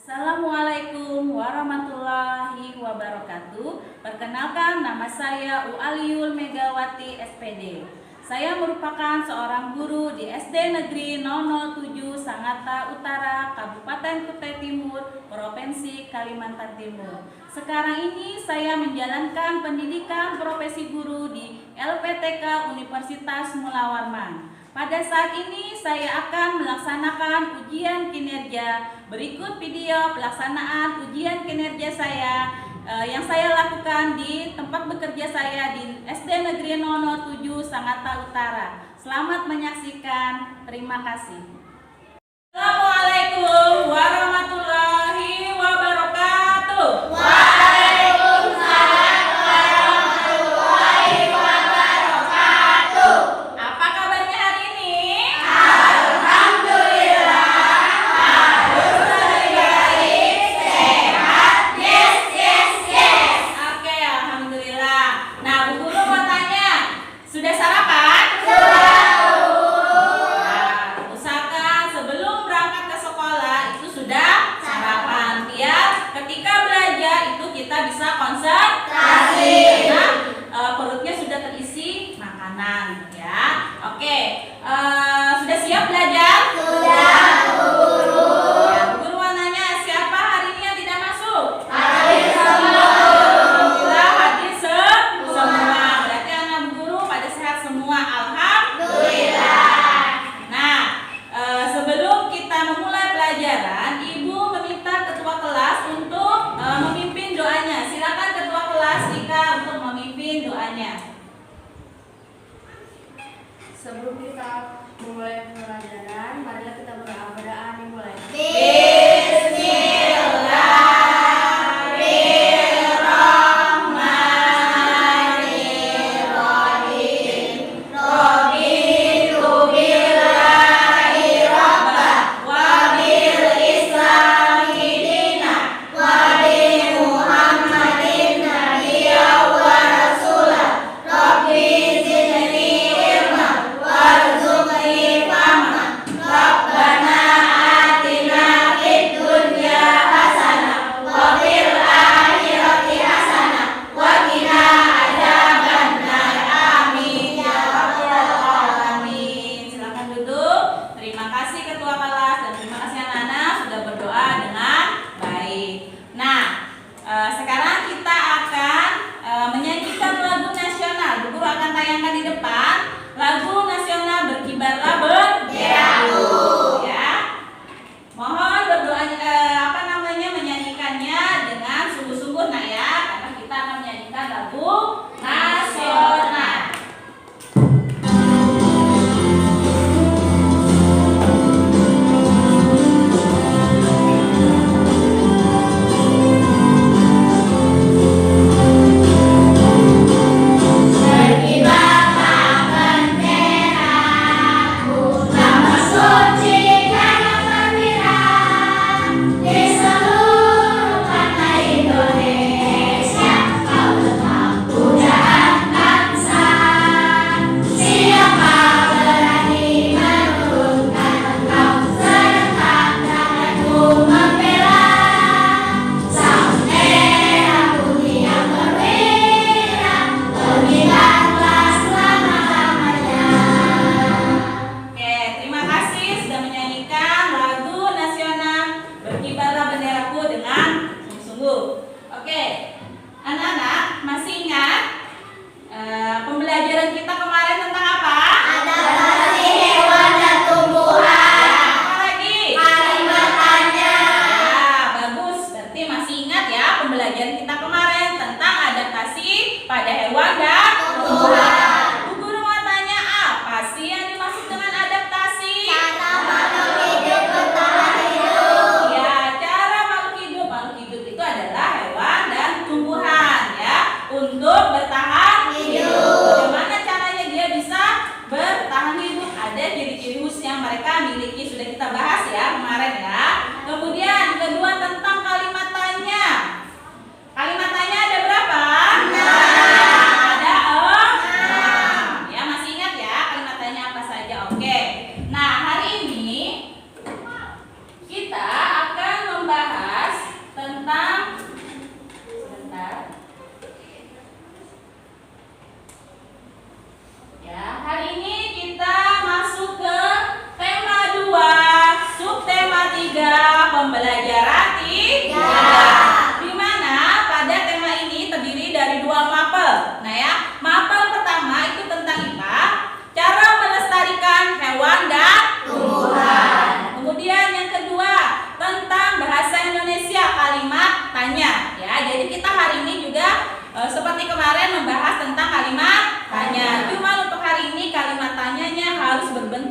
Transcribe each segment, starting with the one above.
Assalamualaikum warahmatullahi wabarakatuh. Perkenalkan, nama saya Ualiul Megawati SPD. Saya merupakan seorang guru di SD Negeri 007 Sangatta Utara, Kabupaten Kutai Timur, Provinsi Kalimantan Timur. Sekarang ini saya menjalankan pendidikan profesi guru di LPTK Universitas Mula Warman. Pada saat ini saya akan melaksanakan ujian kinerja. Berikut video pelaksanaan ujian kinerja saya yang saya lakukan di tempat bekerja saya di SD Negeri 007 Sangatta Utara. Selamat menyaksikan. Terima kasih. Assalamualaikum warahmatullahi wabarakatuh. Sudah siap belajar? Sudah, Guru. Ya, Guru nanya, siapa hari ini yang tidak masuk? Hadir semua. Alhamdulillah hadir semua. Berarti anak guru pada sehat semua. Alhamdulillah. Nah, sebelum kita memulai pelajaran, Ibu meminta ketua kelas untuk memimpin doanya. Silakan ketua kelas Ika untuk memimpin doanya. Sebelum kita mulai pelajaran, marilah kita berdoa. Dimulai. Bismillahirrahmanirrahim. Raditu billahi rabbah wa bil islami dina wa bi Muhammadin nabiyyan wa rasulah. Rabbi zidni ilma warzuqni fahma. Rabbana atina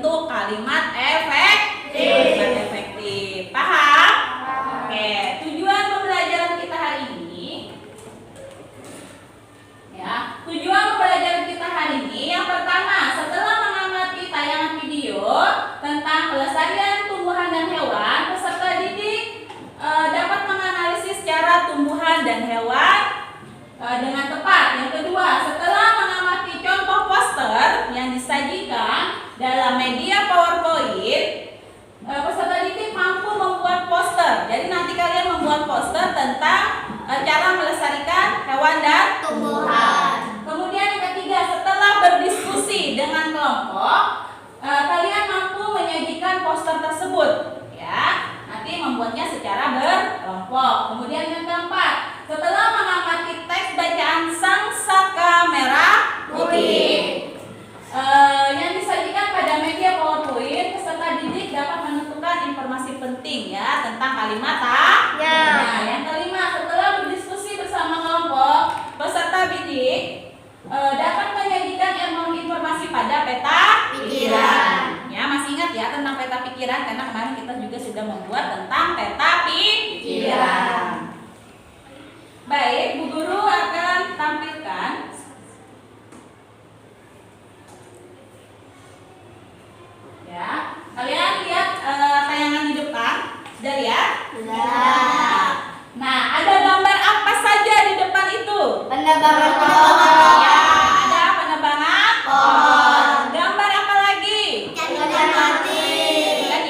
bentuk kalimat efektif. Paham? Oke, tujuan pembelajaran kita hari ini. Ya, tujuan pembelajaran kita hari ini yang pertama, setelah mengamati tayangan video tentang pelestarian tumbuhan dan hewan, peserta didik dapat menganalisis cara tumbuhan dan hewan dengan tepat. Yang kedua, setelah mengamati contoh poster yang disajikan dalam media PowerPoint, peserta didik mampu membuat poster. Jadi nanti kalian membuat poster tentang cara melestarikan hewan dan Tumbuhan. Kemudian yang ketiga, setelah berdiskusi dengan kelompok, kalian mampu menyajikan poster tersebut, ya. Nanti membuatnya secara berkelompok. Kemudian yang keempat, setelah mengamati teks bacaan sang saka merah putih yang disajikan pada media PowerPoint, peserta didik dapat menentukan informasi penting ya tentang kalimat Ya. Nah, yang kelima, setelah berdiskusi bersama kelompok, peserta didik dapat menyajikan informasi pada peta Pikiran. Ya, masih ingat ya tentang peta pikiran karena kemarin kita juga sudah membuat tentang peta pikiran. Baik, Bu Guru akan tampilkan ya. Kalian lihat tayangan di depan. Sudah lihat? Sudah. Nah, ada gambar apa saja di depan itu? Penebangan Ya, pohon. ada penebangan Pohon. Gambar apa lagi? Ikan mati.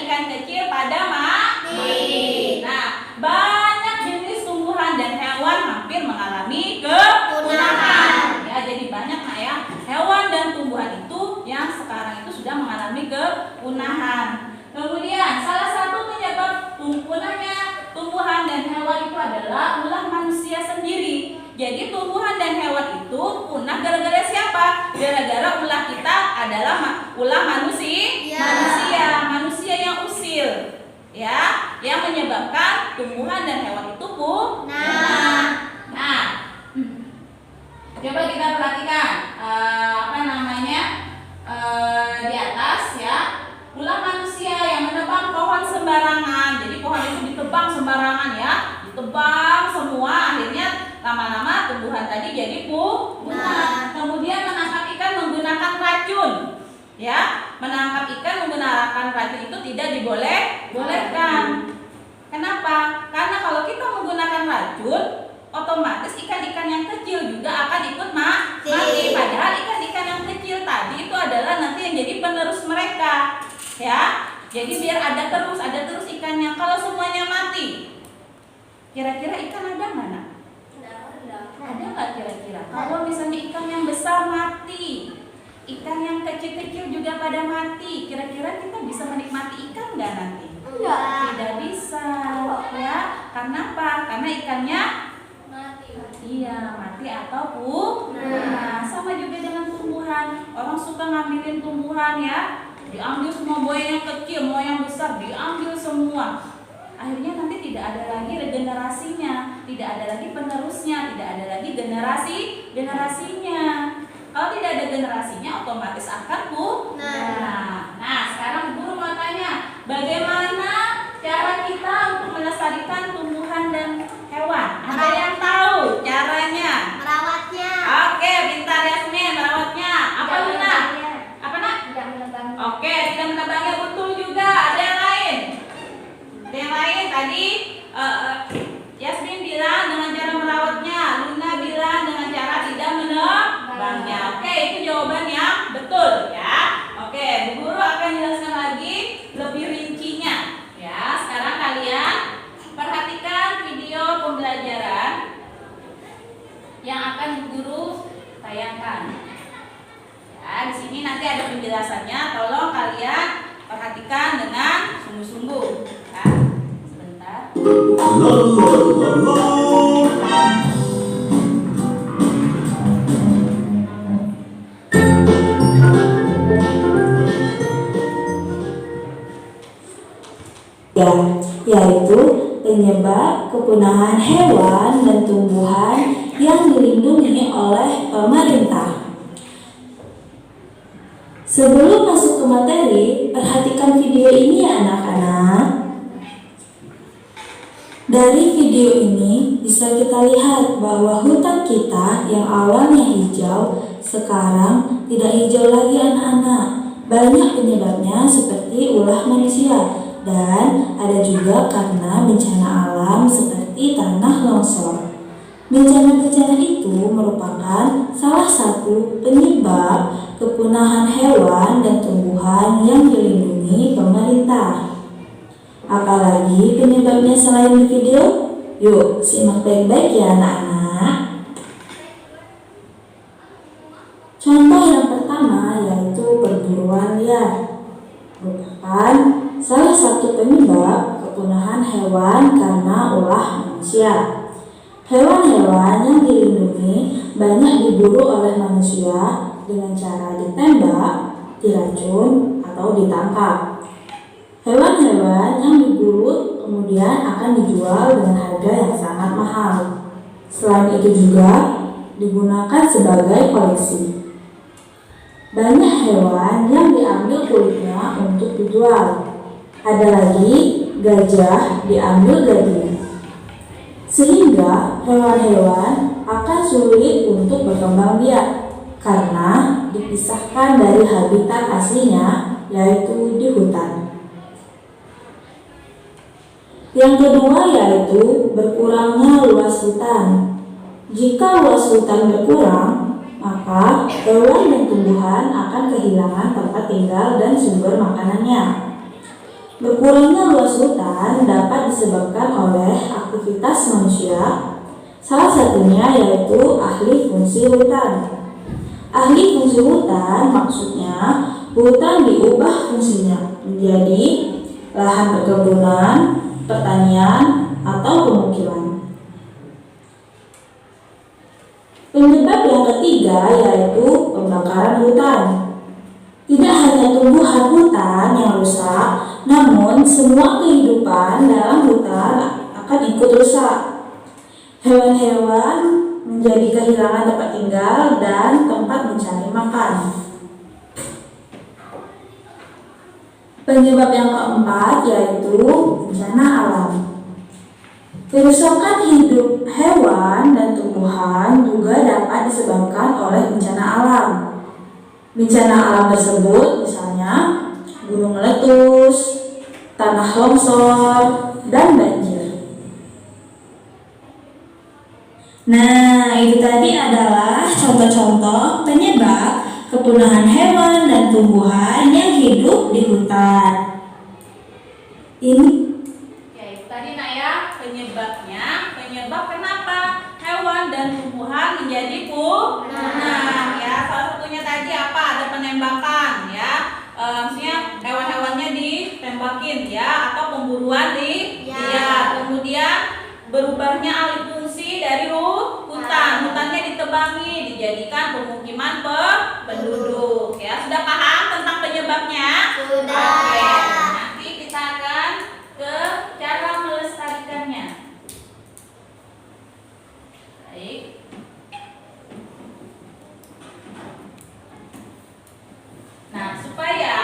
Ikan kecil pada mati. Nah, banyak jenis tumbuhan dan hewan hampir mengalami kepunahan. Ya, jadi banyak Nak ya. Hewan dan tumbuhan itu yang sekarang itu sudah mengalami kepunahan. Kemudian salah satu penyebab punahnya tumbuhan dan hewan itu adalah ulah manusia sendiri. Jadi tumbuhan dan hewan itu punah gara-gara siapa? Gara-gara ulah kita adalah ulah manusia yang usil, ya, yang menyebabkan tumbuhan dan hewan itu punah. Nah, coba kita perhatikan di atas ya, ulah manusia yang menebang pohon sembarangan. Jadi pohon itu ditebang sembarangan ya, ditebang semua, akhirnya lama-lama tumbuhan tadi jadi punah. Kemudian menangkap ikan menggunakan racun, ya, menangkap ikan menggunakan racun itu tidak dibolehkan. Kenapa? Karena kalau kita menggunakan racun, otomatis ikan-ikan yang kecil juga akan ikut mati. Padahal ikan-ikan yang kecil tadi itu adalah nanti yang jadi penerus mereka, ya. Jadi biar ada terus ikannya. Kalau semuanya mati, kira-kira ikan ada mana? Ada nggak kira-kira? Kalau misalnya ikan yang besar mati, ikan yang kecil-kecil juga pada mati, kira-kira kita bisa menikmati ikan nggak nanti? Tidak bisa, ya. Karena apa? Karena ikannya mati atau punah. Sama juga dengan tumbuhan. Orang suka ngambilin tumbuhan ya, diambil semua, mau yang kecil, mau yang besar, diambil semua. Akhirnya nanti tidak ada lagi regenerasinya, tidak ada lagi penerusnya, tidak ada lagi generasinya. Kalau tidak ada generasinya, otomatis akan punah. Nah, sekarang guru mau tanya, bagaimana cara kita untuk melestarikan tumbuhan dan hewan? Ada yang tahu caranya? Merawatnya. Oke, pintar Yasmin, merawatnya. Apa Luna? Apa Nak? Tidak menebang. Oke, tidak menebangnya, betul juga. Ada yang lain? Ada yang lain tadi Yasmin bilang dengan cara merawatnya, Luna bilang dengan cara tidak menebangnya. Oke, itu jawaban yang betul ya. Oke, Bu Guru akan jelaskan lagi lebih rincinya. Ya, sekarang kalian perhatikan video pembelajaran yang akan Bu Guru tayangkan. Ya, di sini nanti ada penjelasannya. Tolong kalian perhatikan dengan sungguh-sungguh. Ya, sebentar. Ya, yaitu penyebab kepunahan hewan dan tumbuhan yang dilindungi oleh pemerintah. Sebelum Sebelum masuk ke materi, perhatikan video ini ya anak-anak. Dari video ini bisa kita lihat bahwa hutan kita yang awalnya hijau sekarang tidak hijau lagi anak-anak. Banyak penyebabnya seperti ulah manusia dan ada juga karena bencana alam seperti tanah longsor. Bencana-bencana itu merupakan salah satu penyebab kepunahan hewan dan tumbuhan yang dilindungi pemerintah. Apalagi penyebabnya selain di video? Yuk, simak baik-baik ya anak-anak. Contoh yang pertama yaitu perburuan liar. Merupakan salah satu penyebab kepunahan hewan karena ulah manusia. Hewan-hewan yang dilindungi banyak diburu oleh manusia dengan cara ditembak, diracun, atau ditangkap. Hewan-hewan yang diburu kemudian akan dijual dengan harga yang sangat mahal. Selain itu juga digunakan sebagai koleksi. Banyak hewan yang diambil kulitnya untuk dijual. Ada lagi gajah diambil gajinya. Sehingga hewan-hewan akan sulit untuk berkembang biak karena dipisahkan dari habitat aslinya yaitu di hutan. Yang kedua yaitu berkurangnya luas hutan. Jika luas hutan berkurang, maka hewan dan tumbuhan akan kehilangan tempat tinggal dan sumber makanannya. Berkurangnya luas hutan dapat disebabkan oleh aktivitas manusia, salah satunya yaitu ahli fungsi hutan. Ahli fungsi hutan maksudnya hutan diubah fungsinya menjadi lahan perkebunan, pertanian, atau pemukiman. Penyebab yang ketiga yaitu pembakaran hutan. Tidak hanya tumbuhan hutan yang rusak, namun semua kehidupan dalam hutan akan ikut rusak. Hewan-hewan menjadi kehilangan tempat tinggal dan tempat mencari makan. Penyebab yang keempat yaitu bencana alam. Kerusakan hidup hewan dan tumbuhan juga dapat disebabkan oleh bencana alam. Bencana alam tersebut misalnya gunung meletus, tanah longsor, dan banjir. Nah, itu tadi adalah contoh-contoh penyebab kepunahan hewan dan tumbuhan yang hidup di hutan. Ini Ya, itu tadi nak ya penyebabnya. Penyebab kenapa hewan dan tumbuhan menjadi punah. Ya, salah satunya tadi apa? Ada penembakan ya. Maksudnya hewan-hewannya ditembakin ya, atau pemburuan liar. Kemudian berubahnya alih fungsi dari hutan. Hutannya ditebangi, dijadikan pemukiman penduduk. Ya, sudah paham tentang penyebabnya? Sudah. Oke, nanti kita akan ke cara melestarikannya. Baik. Nah, supaya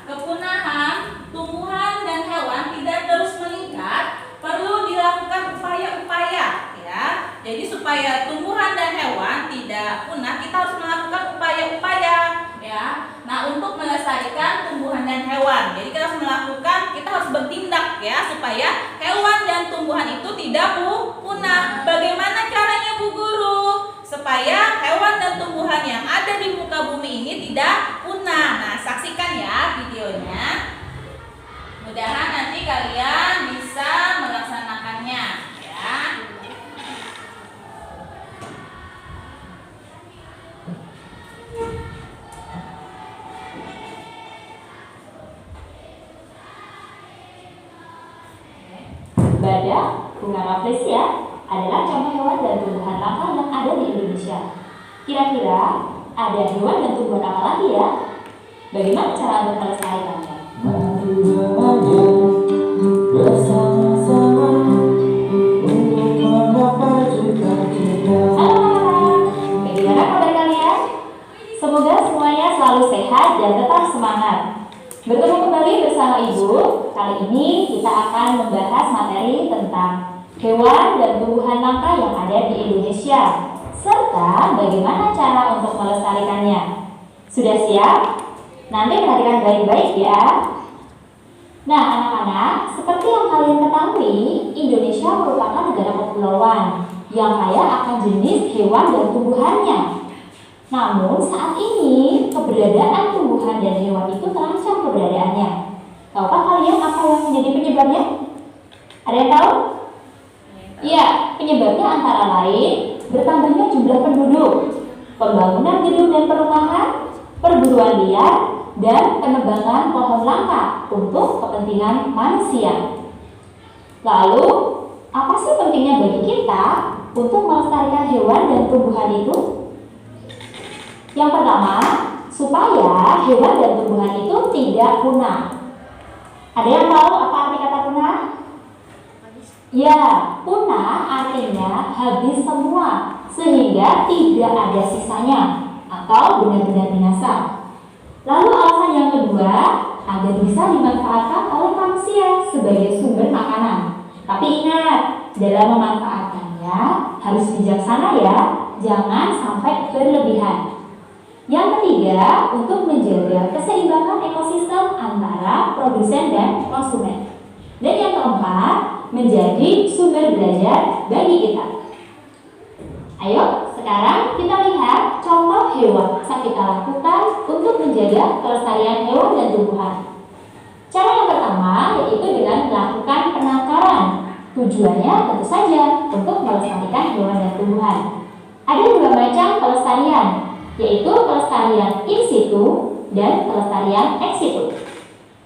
kepunahan tumbuhan dan hewan tidak terus meningkat, perlu dilakukan upaya-upaya ya. Jadi supaya tumbuhan dan hewan tidak punah, kita harus melakukan upaya-upaya ya. Nah, untuk melestarikan tumbuhan dan hewan, jadi kita harus bertindak ya supaya hewan dan tumbuhan itu tidak punah. Bagaimana caranya Bu Guru? Supaya hewan dan tumbuhan yang ada di muka bumi ini tidak punah. Nah, saksikan ya videonya. Mudah-mudahan nanti kalian bisa melaksanakannya ya. Badak, bunga rafflesia adalah contoh hewan dan tumbuhan langka yang ada di Indonesia. Kira-kira ada hewan dan tumbuhan apa lagi ya? Bagaimana cara Anda melestarikannya? Bersama-sama untuk menggapai cita-cita. Halo anak-anak, bagaimana kabar kalian? Semoga semuanya selalu selalu sehat dan tetap semangat. Bertemu kembali bersama Ibu. Kali ini kita akan membahas materi tentang hewan dan tumbuhan langka yang ada di Indonesia, serta bagaimana cara untuk melestarikannya. Sudah siap? Nanti perhatikan baik-baik ya. Nah, anak-anak, seperti yang kalian ketahui, Indonesia merupakan negara kepulauan yang kaya akan jenis hewan dan tumbuhannya. Namun, saat ini keberadaan tumbuhan dan hewan itu terancam keberadaannya. Tahukah kalian apa yang menjadi penyebabnya? Ada yang tahu? Iya, penyebabnya antara lain bertambahnya jumlah penduduk, pembangunan gedung dan perumahan, perburuan liar, dan penebangan pohon langka untuk kepentingan manusia. Lalu, apa sih pentingnya bagi kita untuk melestarikan hewan dan tumbuhan itu? Yang pertama, supaya hewan dan tumbuhan itu tidak punah. Ada yang tahu apa arti kata punah? Ya, punah artinya habis semua, sehingga tidak ada sisanya atau benar-benar binasa. Lalu alasan yang kedua, agar bisa dimanfaatkan oleh manusia sebagai sumber makanan. Tapi ingat, dalam memanfaatkannya harus bijaksana ya, jangan sampai berlebihan. Yang ketiga, untuk menjaga keseimbangan ekosistem antara produsen dan konsumen. Dan yang keempat, menjadi sumber belajar bagi kita. Ayo, sekarang kita lihat contoh hewan yang kita lakukan untuk menjaga kelestarian hewan dan tumbuhan. Cara yang pertama yaitu dengan melakukan penangkaran. Tujuannya tentu saja untuk melestarikan hewan dan tumbuhan. Ada dua macam pelestarian, yaitu pelestarian in situ dan pelestarian ex situ.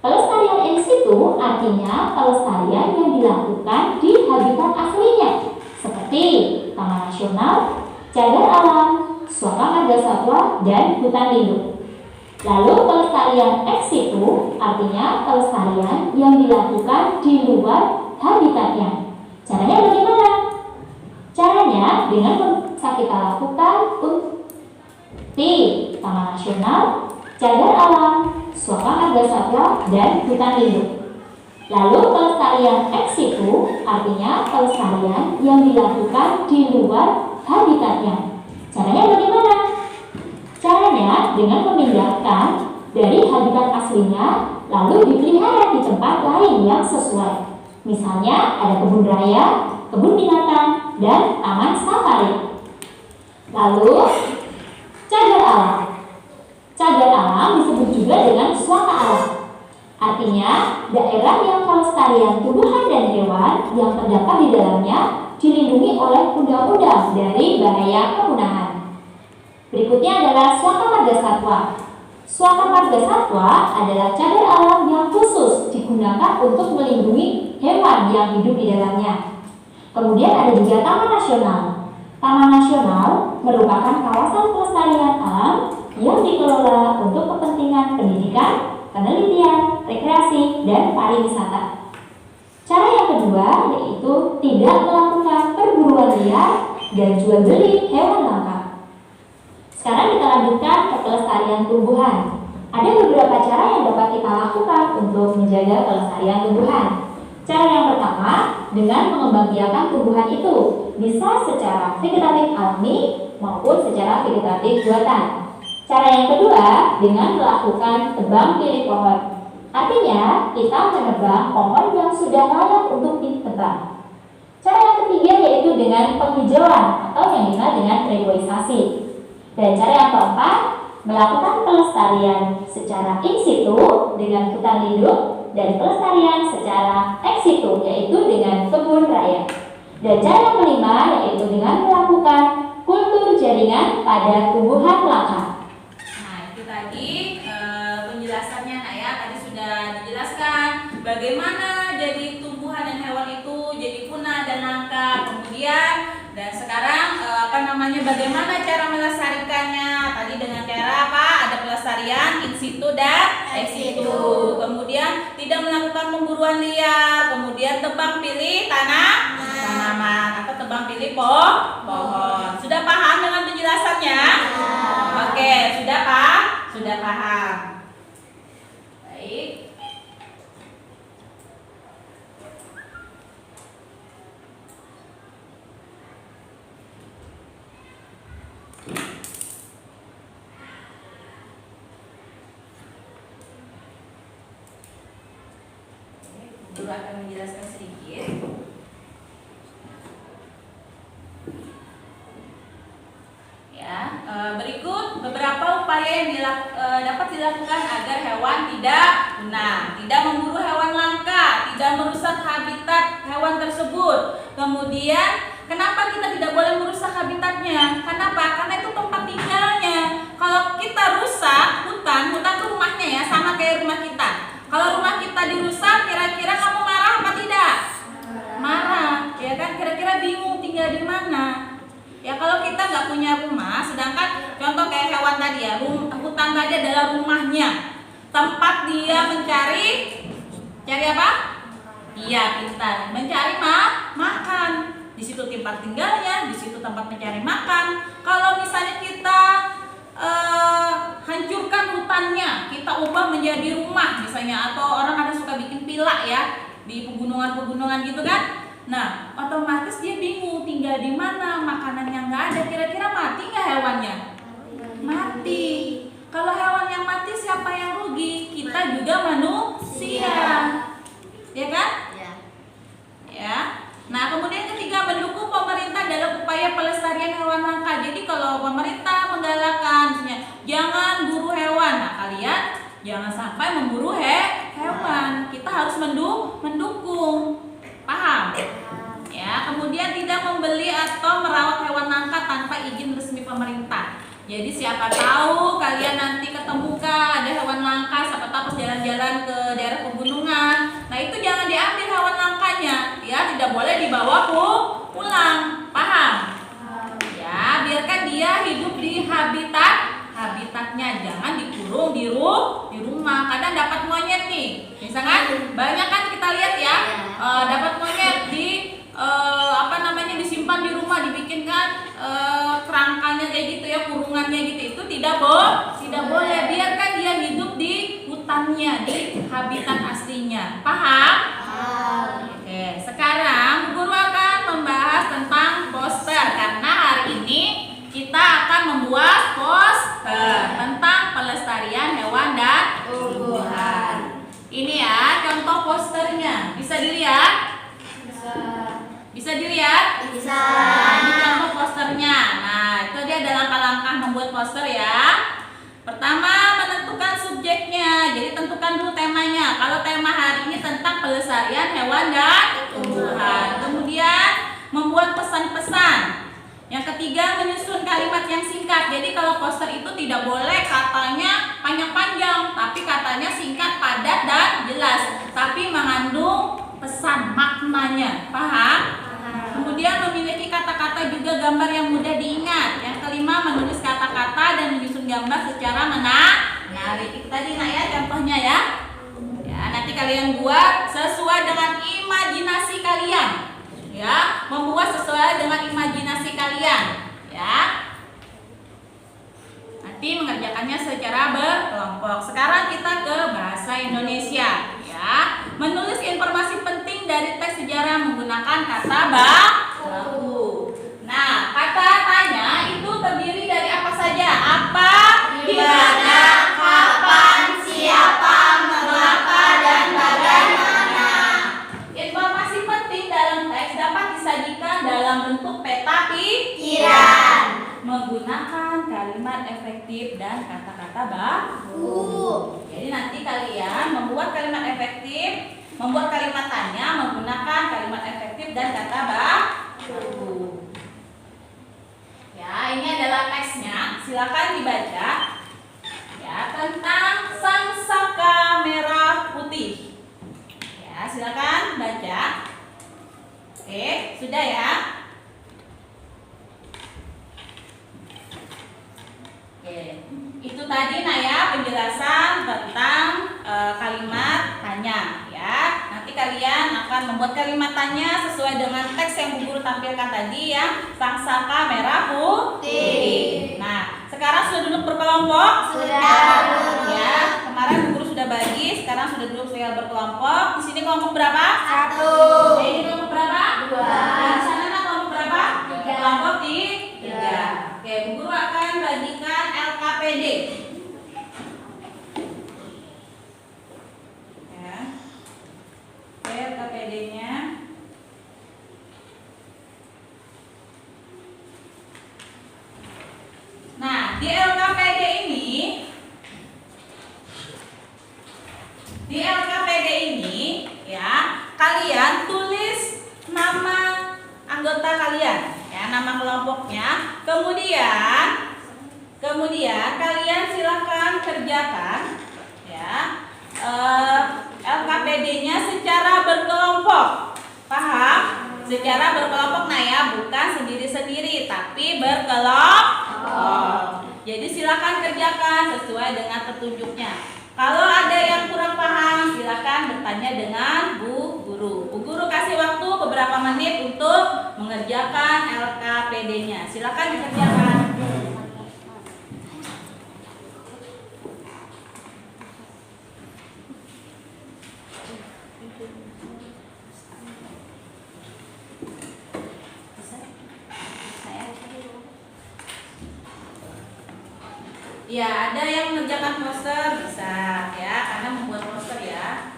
Pelestarian in situ artinya pelestarian yang dilakukan di habitat aslinya, seperti taman nasional, cagar alam, suaka marga satwa, dan hutan lindung. Lalu pelestarian ex situ artinya pelestarian yang dilakukan di luar habitatnya. Caranya bagaimana? Caranya dengan kita lakukan di taman nasional, cagar alam, suaka marga satwa, dan hutan lindung. Lalu pelestarian ex situ artinya pelestarian yang dilakukan di luar habitatnya. Caranya bagaimana? Caranya dengan memindahkan dari habitat aslinya lalu dipelihara di tempat lain yang sesuai. Misalnya ada kebun raya, kebun binatang, dan taman safari. Lalu cagar alam. Cagar alam disebut juga dengan suaka alam. Artinya, daerah yang pelestarian tumbuhan dan hewan yang terdapat di dalamnya dilindungi oleh undang-undang dari bahaya kepunahan. Berikutnya adalah suaka marga satwa. Suaka marga satwa adalah cagar alam yang khusus digunakan untuk melindungi hewan yang hidup di dalamnya. Kemudian ada juga taman nasional. Taman nasional merupakan kawasan pelestarian alam yang dikelola untuk kepentingan pendidikan, penelitian, rekreasi, dan pariwisata. Cara yang kedua yaitu tidak melakukan perburuan liar dan jual beli hewan langka. Sekarang kita lanjutkan ke pelestarian tumbuhan. Ada beberapa cara yang dapat kita lakukan untuk menjaga pelestarian tumbuhan. Cara yang pertama dengan mengembangbiakan tumbuhan itu, bisa secara vegetatif alami maupun secara vegetatif buatan. Cara yang kedua dengan melakukan tebang pilih pohon. Artinya kita menebang pohon yang sudah layak untuk ditebang. Cara yang ketiga yaitu dengan penghijauan atau yang dikenal dengan reboisasi. Dan cara yang keempat melakukan pelestarian secara in situ dengan hutan lindung dan pelestarian secara ex situ yaitu dengan kebun raya. Dan cara yang kelima yaitu dengan melakukan kultur jaringan pada tumbuhan langka. Tadi penjelasannya Nak ya, tadi sudah dijelaskan bagaimana jadi tumbuhan dan hewan itu jadi punah dan langka. Kemudian dan sekarang bagaimana cara melestarikannya? Tadi dengan cara apa? Ada pelestarian in situ dan ex situ. Kemudian tidak melakukan pemburuan liar. Kemudian tebang pilih tanaman atau tebang pilih pohon. Sudah paham dengan penjelasannya? Oke, sudah paham? Sudah paham. paham. Baik. Guru akan menjelaskan sedikit. Ya, berikut beberapa upaya yang dapat dilakukan agar hewan tidak punah, tidak memburu hewan langka, tidak merusak habitat hewan tersebut. Kemudian, kenapa kita tidak boleh merusak habitatnya? Kenapa? Karena itu tempat tinggalnya. Kalau kita rusak hutan itu rumahnya ya, sama kayak rumah kita. Kalau rumah kita dirusak, kira-kira kamu marah apa tidak? Marah, ya kan? Kira-kira bingung tinggal di mana? Ya kalau kita nggak punya rumah, sedangkan contoh kayak hewan tadi ya, hutan tadi adalah rumahnya, tempat dia mencari apa? Iya, pintar, mencari makan. Di situ tempat tinggalnya, di situ tempat mencari makan. Kalau misalnya kita hancurkan hutannya, kita ubah menjadi rumah misalnya, atau orang ada suka bikin villa ya di pegunungan gitu kan. Nah, otomatis dia bingung tinggal di mana, makanannya nggak ada. Kira-kira mati nggak hewannya? Mati. Kalau hewan yang mati siapa yang rugi? Kita juga manusia, ya kan? Ya. Nah, kemudian ketiga, mendukung pemerintah dalam upaya pelestarian hewan langka. Jadi kalau pemerintah menggalakkan, misalnya jangan buru hewan, nah kalian jangan sampai memburu hewan. Kita harus mendukung. Paham? Ya, kemudian tidak membeli atau merawat hewan langka tanpa izin resmi pemerintah. Jadi siapa tahu kalian nanti ketemukan ada hewan langka, siapa tahu pas jalan-jalan ke daerah pegunungan. Nah, itu jangan diambil hewan langkanya, ya, tidak boleh dibawa pulang. Paham? Ya, biarkan dia hidup di habitatnya, jangan dikurung di rumah. Kadang dapat monyet nih, misalkan banyak kan kita lihat ya, dapat monyet disimpan di rumah, dibikinkan kerangkanya kayak gitu ya, kurungannya gitu. Itu tidak boleh. Biarkan dia hidup di hutannya, di habitat aslinya. Paham? Oke, sekarang guru akan membahas tentang poster, karena hari ini kita akan membuat poster tentang pelestarian hewan dan tumbuhan. Ini ya contoh posternya, bisa dilihat? Bisa dilihat? Bisa. Nah, ini contoh posternya. Nah, itu dia ada langkah-langkah membuat poster ya. Pertama, menentukan subjeknya. Jadi tentukan dulu temanya. Kalau tema hari ini tentang pelestarian hewan dan tumbuhan. Kemudian membuat pesan-pesan. Yang ketiga, menyusun kalimat yang singkat. Jadi kalau poster itu tidak boleh katanya panjang-panjang, tapi katanya singkat, padat, dan jelas, tapi mengandung pesan, maknanya. Paham? Kemudian memiliki kata-kata juga gambar yang mudah diingat. Yang kelima, menulis kata-kata dan menyusun gambar secara menarik. Itu tadi ya contohnya ya. Ya, nanti kalian buat sesuai dengan imajinasi kalian. Ya, membuat sesuai dengan imajinasi kalian. Ya. Nanti mengerjakannya secara berkelompok. Sekarang kita ke bahasa Indonesia. Ya, menulis informasi penting dari teks sejarah menggunakan kata baku. Nah, kata tanya itu terdiri dari apa saja? Apa, di mana, kapan, siapa, mengapa, dan bagaimana. Informasi penting dalam teks dapat disajikan dalam bentuk peta pikiran menggunakan kalimat efektif dan kata-kata baku. Jadi nanti kalian membuat kalimat efektif, membuat kalimat tanya menggunakan kalimat efektif dan kata baku. Ya, ini adalah teksnya. Silakan dibaca. Ya, tentang sang saka merah putih. Ya, silakan baca. Oke, sudah ya. Oke, itu tadi ya penjelasan tentang kalimat tanya ya. Nanti kalian akan membuat kalimat tanya sesuai dengan teks yang Bu Guru tampilkan tadi ya, sang saka merah putih. Nah, sekarang sudah duduk berkelompok? Sudah. secara berkelompok. Di sini kelompok berapa? 1. Ini kelompok berapa? 2. Di sana kelompok berapa? 3. Kelompok 3. Oke, Bu Guru akan bagikan LKPD. Ya. Oke, LKPD-nya. Nah, di LKPD ini ya, kalian tulis nama anggota kalian, ya, nama kelompoknya. Kemudian kalian silakan kerjakan ya LKPD-nya secara berkelompok. Paham? Secara berkelompok, nah ya, bukan sendiri-sendiri tapi berkelompok. Jadi silakan kerjakan sesuai dengan petunjuknya. Kalau ada yang kurang paham, silakan bertanya dengan Bu Guru. Bu Guru kasih waktu beberapa menit untuk mengerjakan LKPD-nya. Silakan dikerjakan. Ya, ada yang mengerjakan poster bisa ya, karena membuat poster ya.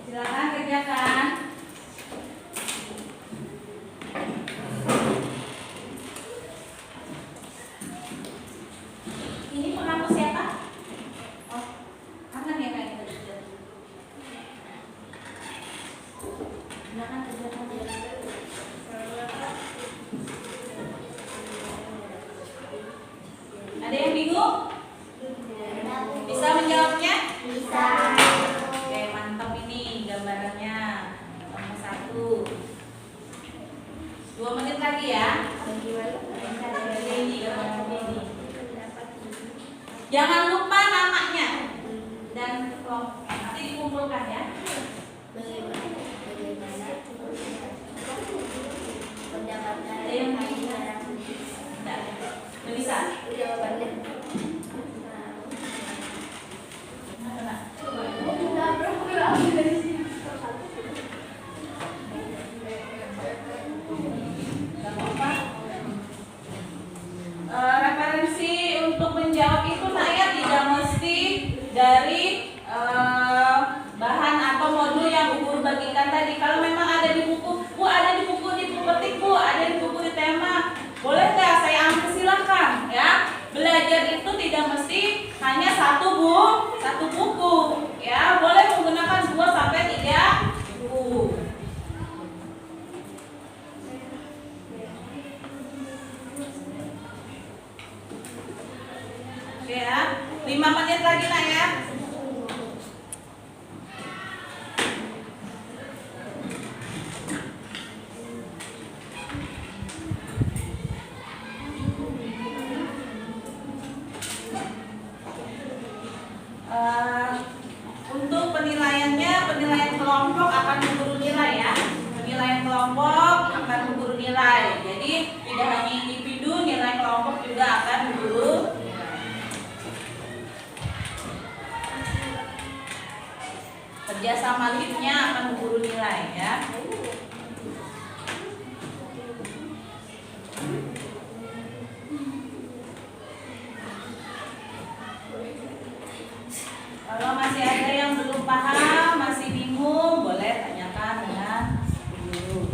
Silakan kerjakan. Ini penghapus siapa? Oh, kangen ya kayak gitu. Silakan kerjakan. Ada yang bingung? Bisa menjawabnya? Bisa. Oke, mantap ini gambarannya. Nomor 1. 2 menit lagi ya. Ini gambaran ini. Jangan lupa namanya dan kelompok. Nanti dikumpulkan ya. Ada yang tidak bisa. Referensi untuk menjawab itu saya tidak mesti dari bahan lagi nak ya. Untuk penilaiannya, penilaian kelompok akan mengguru nilai ya. Penilaian kelompok akan mengguru nilai. Jadi tidak hanya individu, nilai kelompok juga akan mengguru nilai. Kerjasama lead-nya akan mengguru nilai ya. Kalau masih ada yang belum paham, masih bingung, boleh tanyakan dengan guru.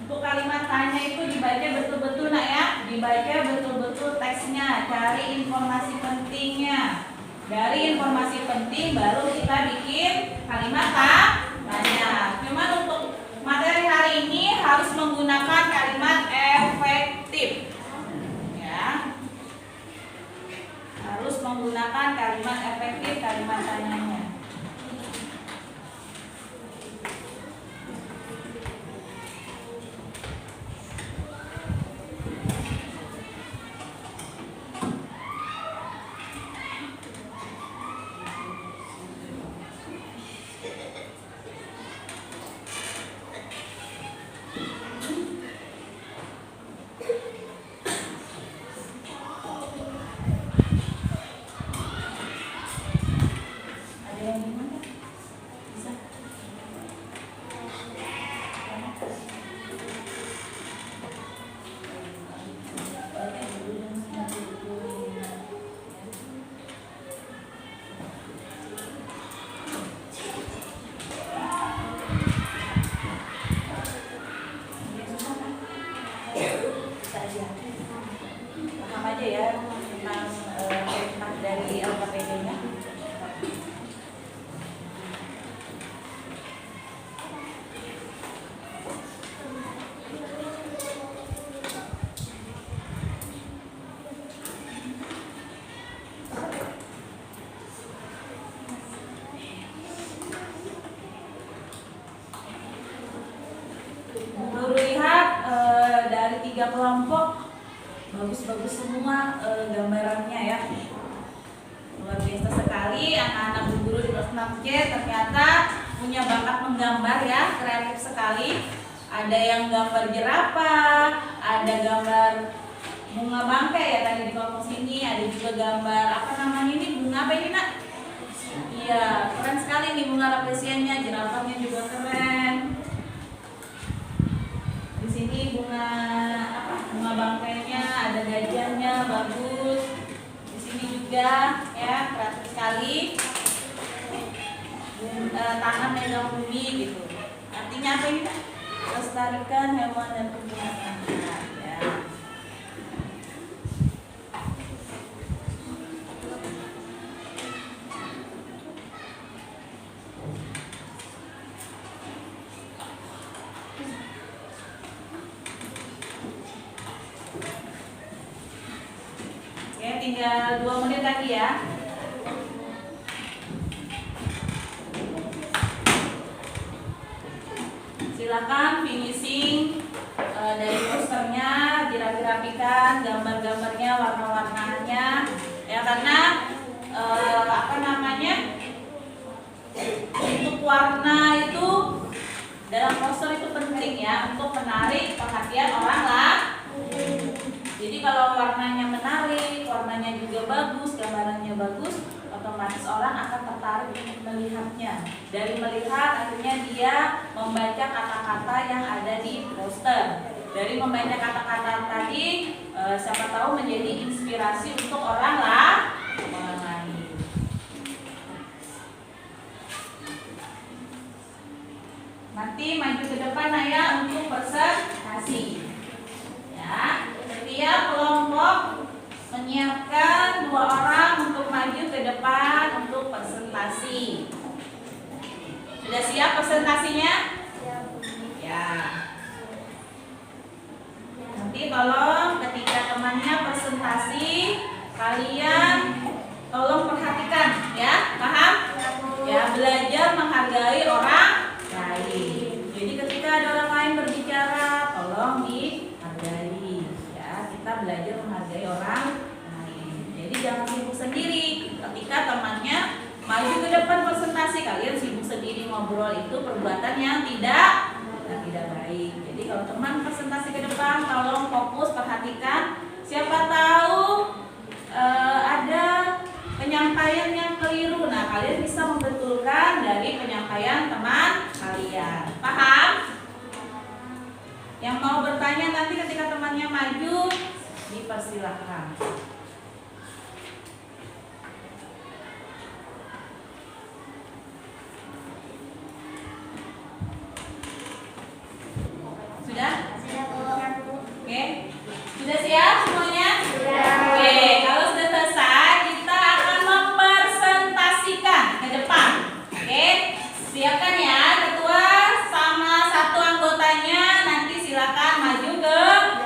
Untuk kalimat tanya itu dibaca betul-betul nak ya, dibaca betul-betul teksnya, cari informasi pentingnya. Dari informasi penting baru kita bikin kalimat tanya. Cuman untuk materi hari ini harus menggunakan kalimat efektif. Ya. Harus menggunakan kalimat efektif kalimat tanyanya. Ada yang gimana? Bisa? Paham aja ya tentang dari LKPD-nya. Guru lihat dari 3 kelompok bagus-bagus semua gambarannya ya. Luar biasa sekali anak-anak Bu Guru di kelas 6C ternyata punya bakat menggambar ya, kreatif sekali. Ada yang gambar jerapah, ada gambar bunga bangkai ya tadi di kelompok sini, ada juga gambar apa namanya ini, bunga apa ini nak? Iya, keren sekali nih bunga rapesiannya, jerapahnya juga keren. Di sini bunga apa? Bunga bangkainya, ada gajahnya, bagus. Di sini juga ya, kreatif sekali. Tangan megang bumi gitu. Artinya apa ini? Lestarikan hewan dan tumbuhan. Ya. Oke, tinggal 2 menit lagi ya. Silakan finishing dari posternya, dirapi-rapikan gambar-gambarnya, warna-warnanya ya, karena apa namanya, untuk warna itu dalam poster itu penting ya, untuk menarik perhatian orang lah. Jadi kalau warnanya menarik, warnanya juga bagus, gambarannya bagus, otomatis orang akan tertarik untuk melihatnya. Dari melihat akhirnya dia membaca kata-kata yang ada di poster. Dari membaca kata-kata tadi siapa tahu menjadi inspirasi untuk orang lain. Nanti maju ke depan Naya untuk presentasi. Ya, setiap kelompok menyiapkan 2 orang untuk maju ke depan untuk presentasi. Sudah siap presentasinya? Ya. Nanti tolong ketika temannya presentasi, kalian tolong perhatikan ya, paham? Ya, belajar menghargai orang lain. Jadi ketika ada orang lain berbicara, tolong dihargai. Ya, kita belajar menghargai orang lain. Jadi jangan sibuk sendiri. Ketika temannya maju ke depan presentasi, kalian sibuk sendiri ngobrol, itu perbuatan yang tidak baik. Jadi kalau teman presentasi ke depan, tolong fokus perhatikan. Siapa tahu ada penyampaian yang keliru. Nah, kalian bisa membetulkan dari penyampaian teman kalian. Paham? Yang mau bertanya nanti ketika temannya maju, dipersilahkan. Sudah? Oke. Sudah siap semuanya? Oke, kalau sudah selesai, kita akan mempresentasikan ke depan. Oke, siapkan ya ketua sama 1 anggotanya. Nanti silakan maju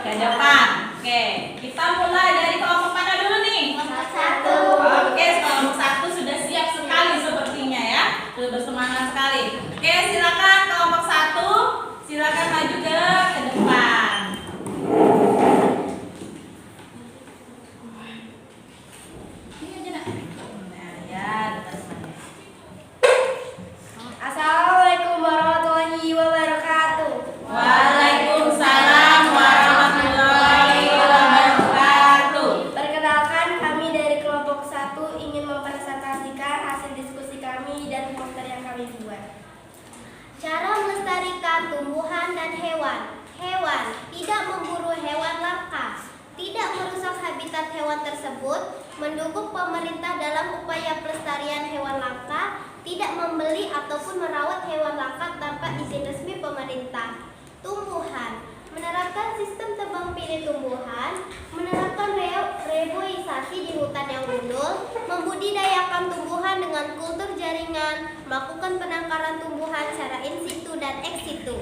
ke depan. Oke, kita mulai dari kelompok mana dulu nih? Oke, kelompok 1 sudah siap sekali sepertinya ya. Sudah bersemangat sekali. Oke, silakan kelompok 1, silakan maju ke depan. Assalamualaikum warahmatullahi wabarakatuh. Waalaikumsalam warahmatullahi wabarakatuh. Perkenalkan, kami dari kelompok 1 ingin mempresentasikan hasil diskusi kami dan poster yang kami buat. Cara melestarikan tumbuhan dan hewan. Hewan tidak memburu hewan langka, tidak merusak habitat hewan tersebut, mendukung pemerintah dalam upaya pelestarian hewan langka, tidak membeli ataupun merawat hewan langka tanpa izin resmi pemerintah. Tumbuhan menerapkan sistem tebang pilih tumbuhan, menerapkan reboisasi di hutan yang gundul, membudidayakan tumbuhan dengan kultur jaringan, melakukan penangkaran tumbuhan secara in situ dan ex situ.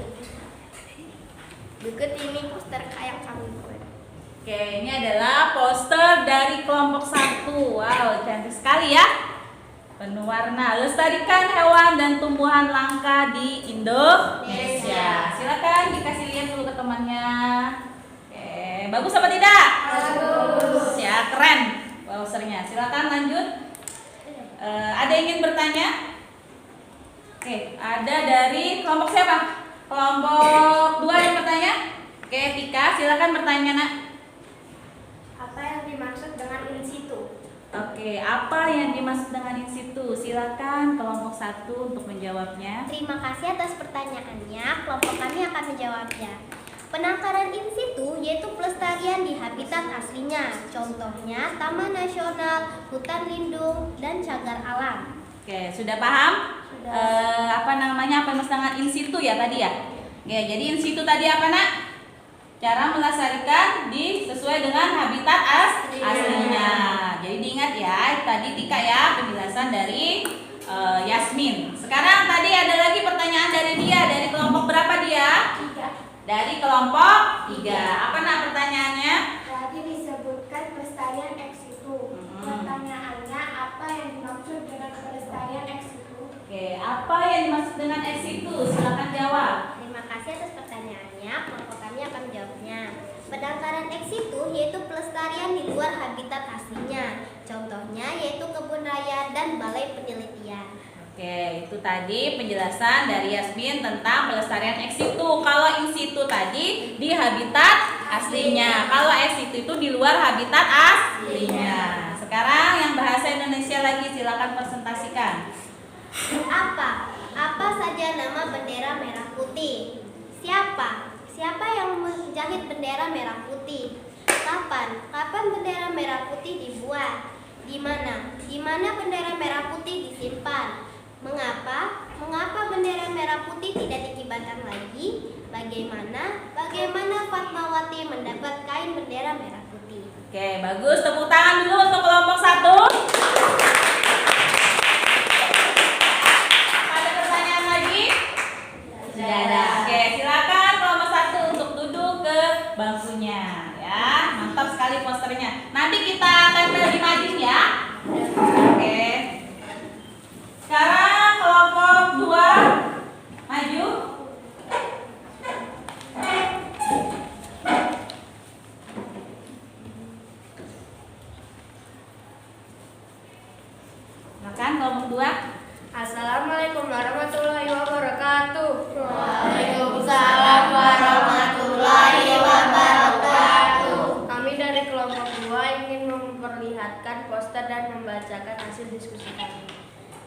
Berikut ini poster yang kami buat. Oke, ini adalah poster dari kelompok 1. Wow, cantik sekali ya. Penuh warna. Lestarikan hewan dan tumbuhan langka di Indonesia. Silakan dikasih lihat dulu ke temannya. Oke, bagus apa tidak? Bagus. Ya, keren posternya. Silakan lanjut. Ada yang ingin bertanya? Oke, ada dari kelompok siapa? Kelompok 2 yang bertanya? Oke, Tika, silakan bertanya, Nak. Apa yang dimaksud dengan in situ? Oke, apa yang dimaksud dengan in situ? Silakan kelompok 1 untuk menjawabnya. Terima kasih atas pertanyaannya. Kelompok kami akan menjawabnya. Penangkaran in situ yaitu pelestarian di habitat aslinya. Contohnya taman nasional, hutan lindung, dan cagar alam. Oke, sudah paham? Apa namanya? Apa yang dimaksud dengan in situ ya tadi ya? Oke, jadi in situ tadi apa, Nak? Cara melestarikan sesuai dengan habitat aslinya. Jadi diingat ya, tadi Tika ya penjelasan dari Yasmin. Sekarang tadi ada lagi pertanyaan dari dia. Dari kelompok berapa dia? 3. Dari kelompok 3. Apa Nak pertanyaannya? Tadi disebutkan pelestarian ex situ. Pertanyaannya, apa yang dimaksud dengan pelestarian ex situ? Oke, apa yang dimaksud dengan ex situ? Silakan jawab. Terima kasih atas pertanyaannya. Kelompok kami akan menjawabnya. Penangkaran ex situ yaitu pelestarian di luar habitat aslinya. Contohnya yaitu kebun raya dan balai penelitian. Oke, itu tadi penjelasan dari Yasmin tentang pelestarian ex situ. Kalau in situ tadi di habitat aslinya. Kalau ex situ itu di luar habitat aslinya. Sekarang yang bahasa Indonesia lagi, silakan presentasikan. Apa saja nama bendera merah putih? Siapa yang menjahit bendera merah putih? Kapan bendera merah putih dibuat? Di mana bendera merah putih disimpan? Mengapa? Mengapa bendera merah putih tidak dikibarkan lagi? Bagaimana Fatmawati mendapat kain bendera merah putih? Oke, bagus. Tepuk tangan dulu untuk kelompok 1. Ada pertanyaan lagi? Tidak ada. Oke, silakan kelompok 1 untuk duduk ke bangkunya ya. Mantap sekali posternya. Nanti kita tempel di mading ya. Oke. Sekarang kelompok 2 maju. Silakan kelompok 2. Assalamualaikum warahmatullahi wabarakatuh. Waalaikumsalam warahmatullahi wabarakatuh. Kami dari kelompok 2 ingin memperlihatkan poster dan membacakan hasil diskusi kami.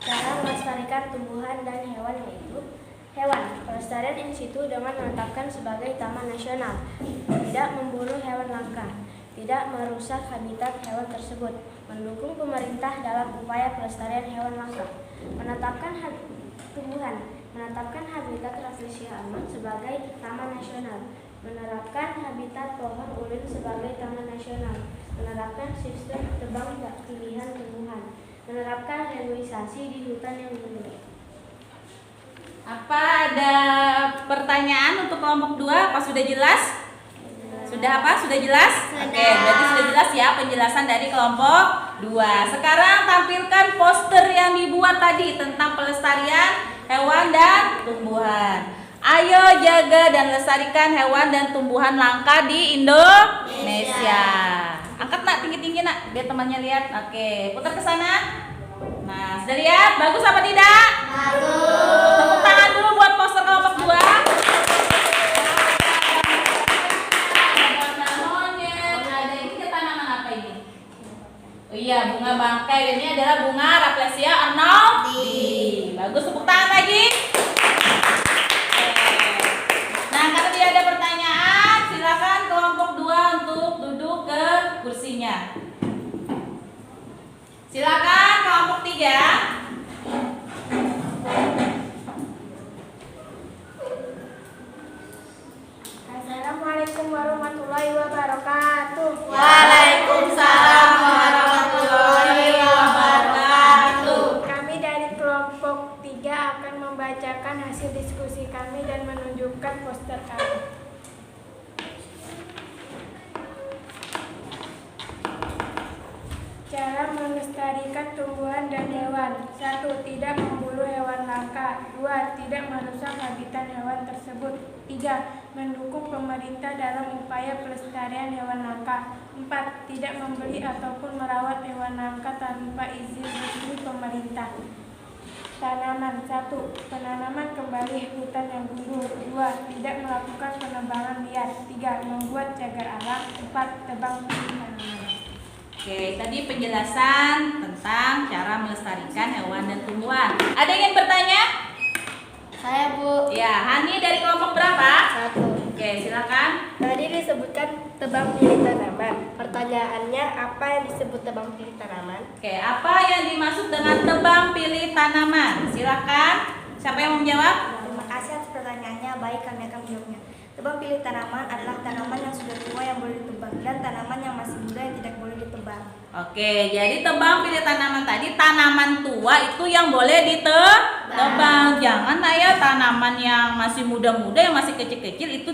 Cara melestarikan tumbuhan dan hewan yaitu hewan. Pelestarian in situ dengan menetapkan sebagai taman nasional. Tidak memburu hewan langka. Tidak merusak habitat hewan tersebut. Mendukung pemerintah dalam upaya pelestarian hewan langka. Menetapkan tumbuhan. Menetapkan habitat rafflesia aman sebagai taman nasional. Menerapkan habitat pohon ulin sebagai taman nasional. Menerapkan sistem tebang pilihan tumbuhan. Menerapkan reboisasi di hutan yang lindung. Apa ada pertanyaan untuk kelompok 2? Apa sudah jelas? Sudah apa? Sudah jelas? Sudah. Oke, berarti sudah jelas ya penjelasan dari kelompok 2. Sekarang tampilkan poster yang dibuat tadi tentang pelestarian hewan dan tumbuhan. Ayo jaga dan lestarikan hewan dan tumbuhan langka di Indonesia. Angkat nak tinggi-tinggi nak, biar temannya lihat. Oke, putar ke sana. Nah, sudah lihat? Bagus apa tidak? Bagus. Tepuk tangan dulu buat poster kelompok 2. Ada monyet, ada ini ke tanaman apa ini? Oh iya, bunga bangkai. Ini adalah bunga Rafflesia arnoldii. Bagus, tepuk tangan lagi. Nah, kalau tidak ada pertanyaan, silakan kelompok 2 untuk duduk ke kursinya. Silakan kelompok 3. Assalamualaikum warahmatullahi wabarakatuh. Waalaikumsalam warahmatullahi wabarakatuh. Kami dari kelompok 3 akan membacakan hasil diskusi kami dan menunjukkan poster kami. Cara melestarikan tumbuhan dan hewan. 1. Tidak memburu hewan langka. 2. Tidak merusak habitat hewan tersebut. 3. Mendukung pemerintah dalam upaya pelestarian hewan langka. 4. Tidak membeli ataupun merawat hewan langka tanpa izin resmi pemerintah. Tanaman. 1. Penanaman kembali hutan yang gundul. 2. Tidak melakukan penebangan liar. 3. Membuat cagar alam. 4. Tebang pilih tanaman. Oke, tadi penjelasan tentang cara melestarikan hewan dan tumbuhan. Ada yang ingin bertanya? Saya Bu. Ya, Hani dari kelompok berapa? 1. Oke, silakan. Tadi disebutkan tebang pilih tanaman. Pertanyaannya, apa yang disebut tebang pilih tanaman? Oke, apa yang dimaksud dengan tebang pilih tanaman? Silakan. Siapa yang mau menjawab? Terima kasih atas pertanyaannya. Baik, kami akan menjawabnya. Tebang pilih tanaman adalah tanaman yang sudah tua yang boleh ditebang dan tanaman yang masih muda yang tidak boleh ditebang. Oke, jadi tebang pilih tanaman tadi tanaman tua itu yang boleh ditebang. Jangan ya tanaman yang masih muda-muda yang masih kecil-kecil itu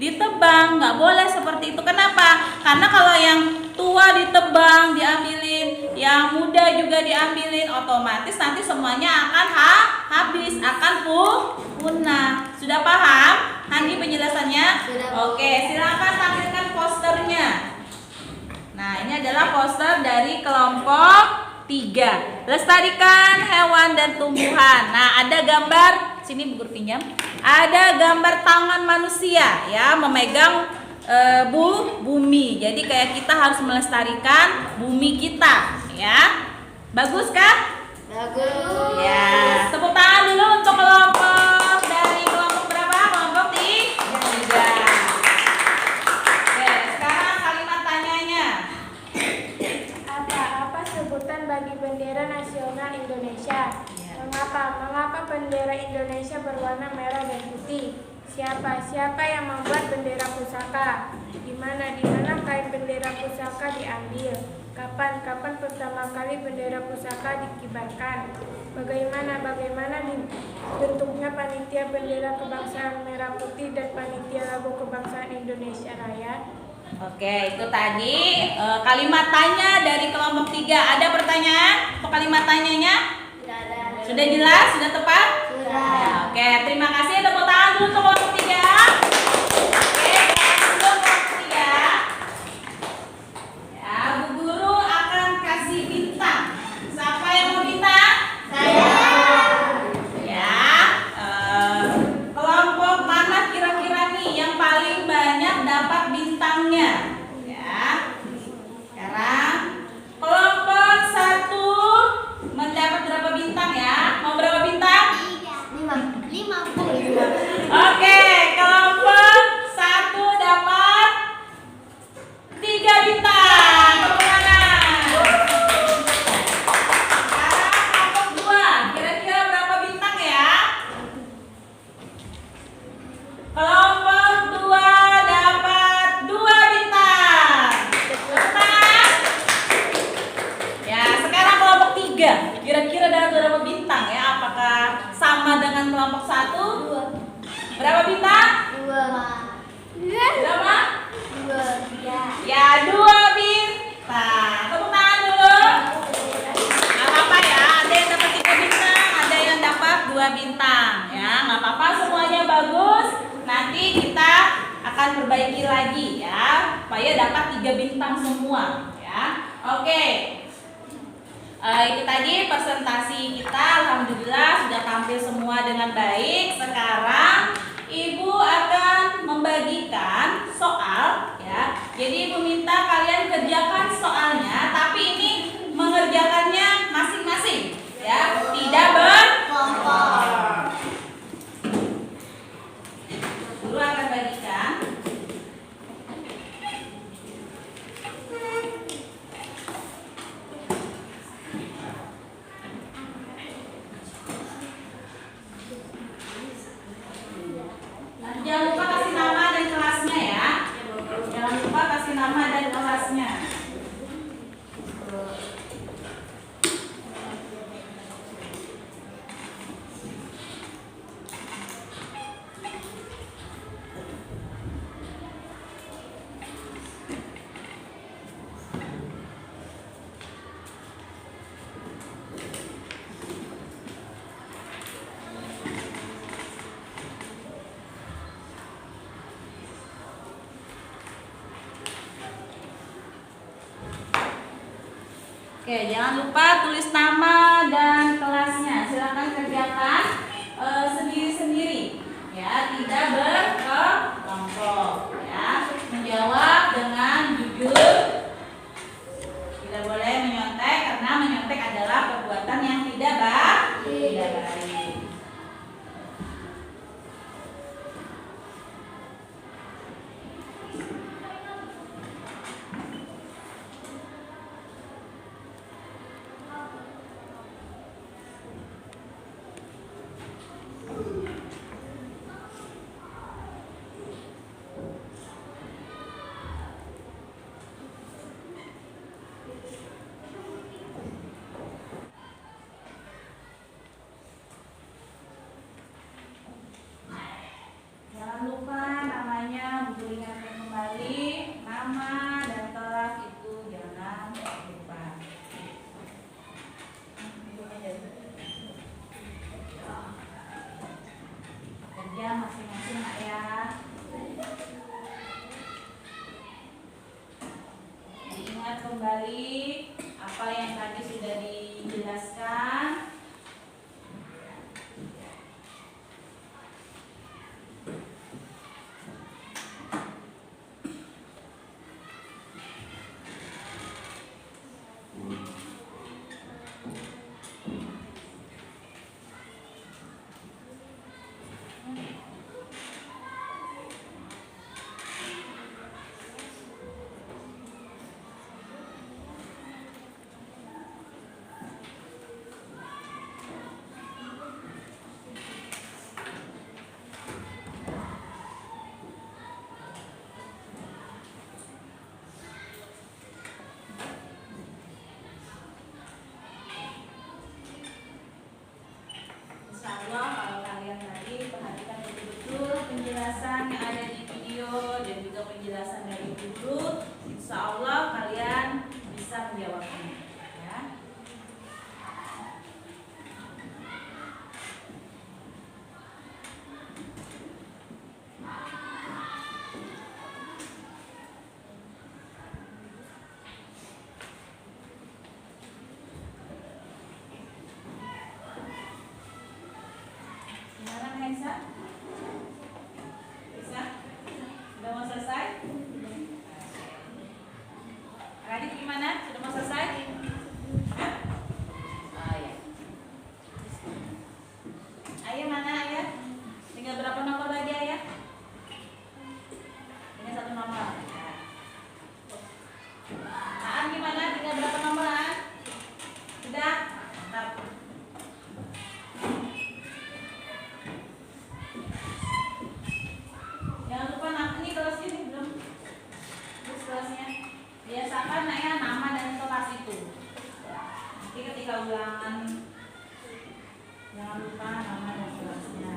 ditebang. Nggak boleh seperti itu. Kenapa? Karena kalau yang tua ditebang, diambilin, yang muda juga diambilin, otomatis nanti semuanya akan habis, akan punah. Sudah paham? Hani penjelasannya? Sudah. Oke, silakan tampilkan posternya. Nah, ini adalah poster dari kelompok 3. Lestarikan hewan dan tumbuhan. Nah, ada gambar, sini Bu Guru pinjam. Ada gambar tangan manusia ya, memegang bumi. Jadi kayak kita harus melestarikan bumi kita ya. Bagus kan? Bagus. Ya, tepuk tangan dulu untuk kelompok dari kelompok berapa? Kelompok 3. Oke, sekarang kalimat tanyanya. Apa sebutan bagi bendera nasional Indonesia? Ya. Mengapa? Siapa yang membuat bendera pusaka? Di mana kain bendera pusaka diambil? Kapan pertama kali bendera pusaka dikibarkan? Bagaimana bentuknya panitia bendera kebangsaan merah putih dan panitia lagu kebangsaan Indonesia Raya? Oke, itu tadi kalimat tanya dari kelompok 3. Ada pertanyaan untuk kalimat tanyanya? Sudah jelas? Sudah tepat? Sudah. Ya, oke, terima kasih. Tepuk tangan dulu untuk kelompok 3. Oke, kelompok 3. Ya, Bu Guru akan kasih bintang. Siapa yang mau bintang? Saya. Ya, kelompok mana kira-kira nih yang paling banyak dapat bintangnya? Ya, sekarang kelompok 1 mendapat berapa bintang ya? Mau berapa bintang? 50. Oke, kelompok 1 dapat 3 bintang. Tepuk tangan. Sekarang kelompok 2, kira-kira berapa bintang ya? Kelompok 2 dapat 2 bintang. Tepuk tangan. Ya, sekarang kelompok 3, kira-kira dapat berapa bintang ya? Apakah sama dengan kelompok 1? Berapa bintang? 2. Berapa? 2. Ya, 2 bintang. Tepuk tangan dulu. Nggak apa-apa ya, ada yang dapat 3 bintang, ada yang dapat 2 bintang. Ya, nggak apa-apa, semuanya bagus. Nanti kita akan perbaiki lagi ya, supaya dapat 3 bintang semua. Ya, oke. Itu tadi presentasi kita, alhamdulillah sudah tampil semua dengan baik. Sekarang Ibu akan membagikan soal ya. Jadi Ibu minta kalian kerjakan soalnya, tapi ini mengerjakannya masing-masing ya, tidak berkelompok. Guru akan bagikan. Jangan lupa kasih nama dan kelasnya ya. Jangan lupa kasih nama dan kelasnya. Oke, jangan lupa tulis nama dan kelasnya. Silakan kerjakan sendiri-sendiri, ya, tidak berkelompok. Ya, menjawab dengan jujur. Tidak boleh menyontek karena menyontek adalah perbuatan yang tidak baik. Jangan lupa namanya, Bu ingatkan kembali, nama dan kelas itu jangan lupa. Kerja masing-masing nak ya. Diingat kembali apa yang tadi sudah dijelaskan. video dan juga penjelasan dari guru, insya Allah kalian bisa menjawabnya. Ya. Gimana Nesa? Bisa? Sudah mau selesai? Radit gimana? Sudah mau selesai? Hah? Oh ya. Ayah mana ayah? Tinggal berapa nomor lagi ayah? Tinggal 1 nomor. Ya. Aan gimana? Tinggal berapa nomor Aan? Sudah? Mantap. Jangan lupa ini kelas ini belum terus kelasnya biasakan ya nama dan kelas itu. Nanti ketika ulangan jangan lupa nama dan kelasnya.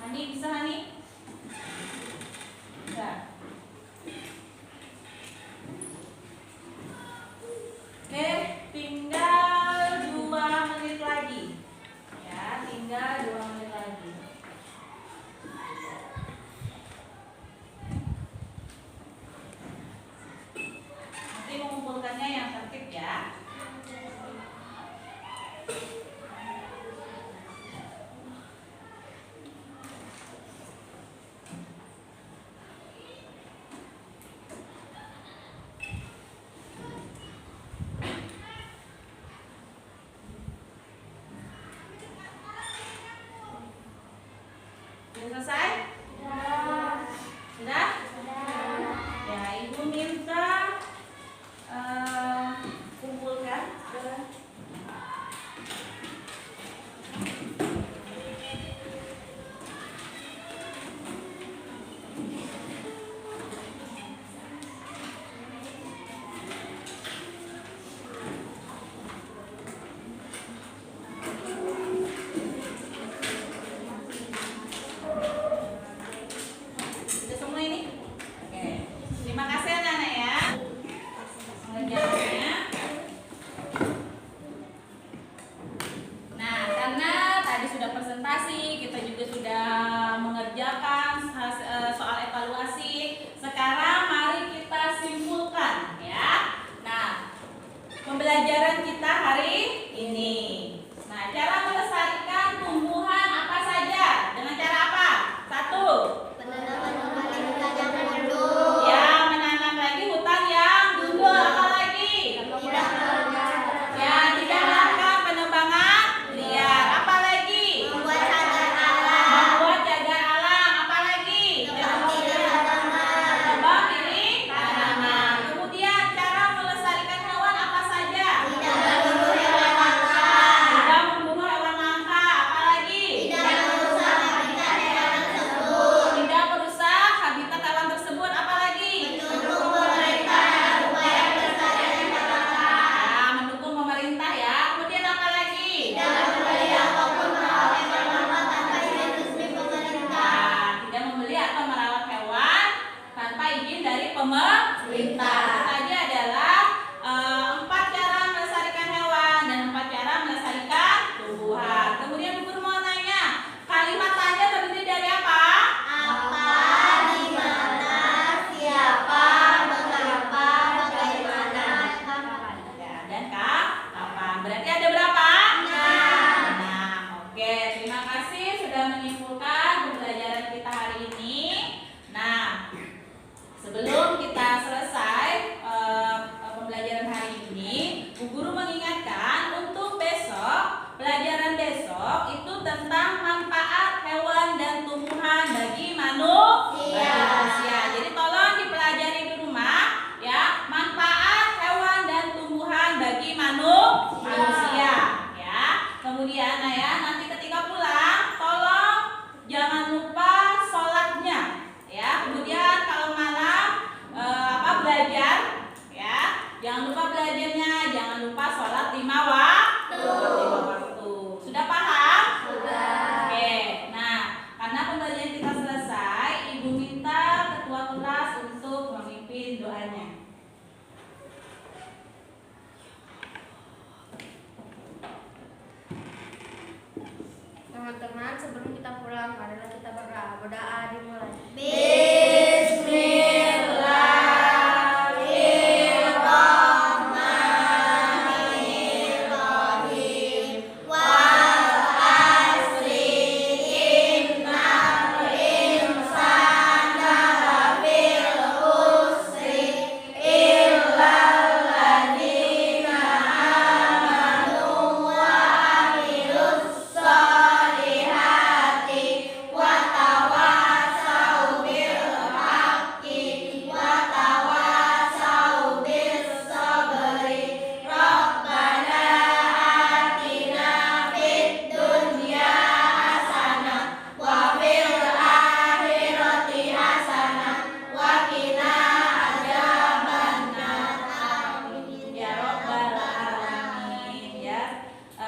Hani bisa Hani? Bisa. Oke, tinggal 2 menit lagi. Ya, tinggal 2 menit lagi. Nanti mengumpulkannya yang tertib ya. Sudah selesai? Sudah? Ya, Ibu minta kumpulkan ke sudah semua ini? Oke. Terima kasih anak-anak ya. Pengerjaannya. Nah, karena tadi sudah presentasi, kita juga sudah mengerjakan soal evaluasi. Sekarang mari kita simpulkan ya. Nah, pembelajaran kita hari ini. Nah, cara melestarikan tumbuhan apa saja? Dengan cara apa? 1. Penanaman kembali hutan yang mundur. Ya, menanam lagi hutan yang gundul. Apa lagi? Tidak Ya, tidak melakukan penebangan liar. Apa lagi? membuat cagar alam. Membuat cagar alam. Apa lagi? Tebang pilih tanaman. Tebang pilih tanaman. Kemudian cara melestarikan hewan apa saja? Tidak membunuh hewan langka. Tidak membunuh hewan langka. Apa lagi? Tidak merusak habitat hewan tersebut. Tidak merusak habitat hewan tersebut. Apa lagi? Mendukung pemerintah dalam upaya pelestarian hewan langka. Ya, mendukung pemerintah ya. Kemudian apa lagi? Tidak membeli ataupun merawat hewan langka tanpa izin resmi pemerintah. Nah, tidak membeli atau merawat hewan tanpa izin dari pemerintah. Itu tadi adalah 4 cara melestarikan hewan dan 4 cara melestarikan tumbuhan. Kemudian Ibu Guru mau nanya, kalimat tanya terdiri dari apa? Apa, di mana, siapa, mengapa, bagaimana, kapan. Ya, dan kapan? Berarti ada berapa? 6. Oke, terima kasih sudah menyimpulkan pembelajaran kita hari ini. Nah, sebelum kita selesai pembelajaran hari ini, Bu Guru mengingatkan untuk besok, pelajaran besok itu tentang manfaat hewan dan tumbuhan bagi manusia. Jadi tolong dipelajari di rumah ya, manfaat hewan dan tumbuhan bagi manusia ya. Kemudian nah ya, nanti ketika pulang tolong jangan lupa sholatnya ya. Kemudian kalau malam belajar ya, jangan lupa belajarnya jangan lupa sholat 5 waktu. 5 waktu. Sudah paham? Sudah. Oke. Nah, karena pembelajaran kita selesai, Ibu minta ketua kelas untuk memimpin doanya. Teman-teman, sebelum kita pulang, marilah kita berdoa dimulai.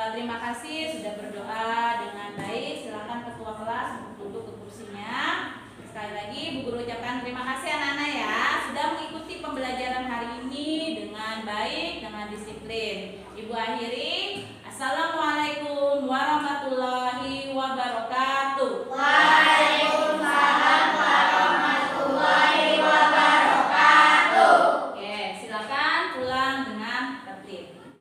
Terima kasih sudah berdoa dengan baik. Silakan ketua kelas untuk duduk ke kursinya. Sekali lagi Bu Guru ucapkan terima kasih anak-anak ya sudah mengikuti pembelajaran hari ini dengan baik, dengan disiplin. Ibu akhiri, Assalamualaikum warahmatullahi wabarakatuh. Waalaikumsalam warahmatullahi wabarakatuh. Oke, silakan pulang dengan tertib.